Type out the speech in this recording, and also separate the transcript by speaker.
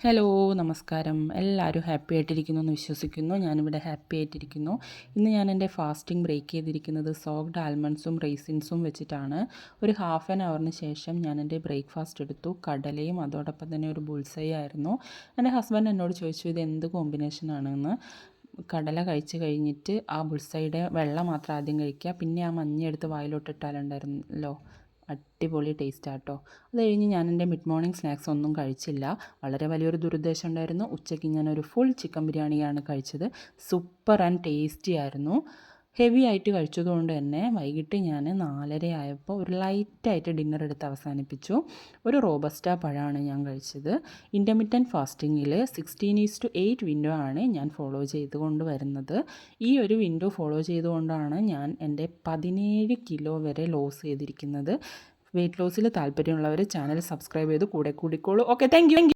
Speaker 1: Hello നമസ്കാരം. എല്ലാവരും happy ആയിട്ടിരിക്കുന്നു എന്ന് വിശ്വസിക്കുന്നു. ഞാനിവിടെ ഹാപ്പി ആയിട്ടിരിക്കുന്നു. ഇന്ന് ഞാൻ എൻ്റെ ഫാസ്റ്റിംഗ് ബ്രേക്ക് ചെയ്തിരിക്കുന്നത് സോക്ക്ഡ് ആൽമണ്ട്സും റൈസിൻസും വെച്ചിട്ടാണ്. ഒരു ഹാഫ് ആൻ അവറിന് ശേഷം ഞാൻ എൻ്റെ ബ്രേക്ക്ഫാസ്റ്റ് എടുത്തു. കടലയും അതോടൊപ്പം തന്നെ ഒരു ബുൾസൈ ആയിരുന്നു. എൻ്റെ ഹസ്ബൻഡ് എന്നോട് ചോദിച്ചു ഇത് എന്ത് കോമ്പിനേഷനാണെന്ന്. കടല കഴിച്ച് കഴിഞ്ഞിട്ട് ആ ബുൾസൈയുടെ വെള്ള മാത്രം ആദ്യം കഴിക്കുക, പിന്നെ ആ മഞ്ഞ എടുത്ത് വായിലോട്ടിട്ടാലുണ്ടായിരുന്നല്ലോ, അടിപൊളി ടേസ്റ്റാട്ടോ. അത് കഴിഞ്ഞ് ഞാൻ എൻ്റെ മിഡ് മോർണിംഗ് സ്നാക്സ് ഒന്നും കഴിച്ചില്ല. വളരെ വലിയൊരു ദുരുദ്ദേശം ഉണ്ടായിരുന്നു. ഉച്ചയ്ക്ക് ഞാനൊരു ഫുൾ ചിക്കൻ ബിരിയാണിയാണ് കഴിച്ചത്. സൂപ്പർ ആൻഡ് ടേസ്റ്റി ആയിരുന്നു. ഹെവി ആയിട്ട് കഴിച്ചതുകൊണ്ട് തന്നെ വൈകിട്ട് ഞാൻ 4:30 ആയപ്പോൾ ഒരു ലൈറ്റായിട്ട് ഡിന്നർ എടുത്ത് അവസാനിപ്പിച്ചു. ഒരു റോബസ്റ്റ പഴമാണ് ഞാൻ കഴിച്ചത്. ഇൻ്റർമിറ്റൻറ്റ് ഫാസ്റ്റിങ്ങിൽ 16:8 വിൻഡോ ആണ് ഞാൻ ഫോളോ ചെയ്തുകൊണ്ട് വരുന്നത്. ഈ ഒരു വിൻഡോ ഫോളോ ചെയ്തുകൊണ്ടാണ് ഞാൻ എൻ്റെ 17 കിലോ വരെ ലോസ് ചെയ്തിരിക്കുന്നത്. വെയിറ്റ് ലോസിൽ താല്പര്യമുള്ളവർ ചാനൽ സബ്സ്ക്രൈബ് ചെയ്ത് കൂടെ കൂടിക്കോളൂ. Okay, thank you.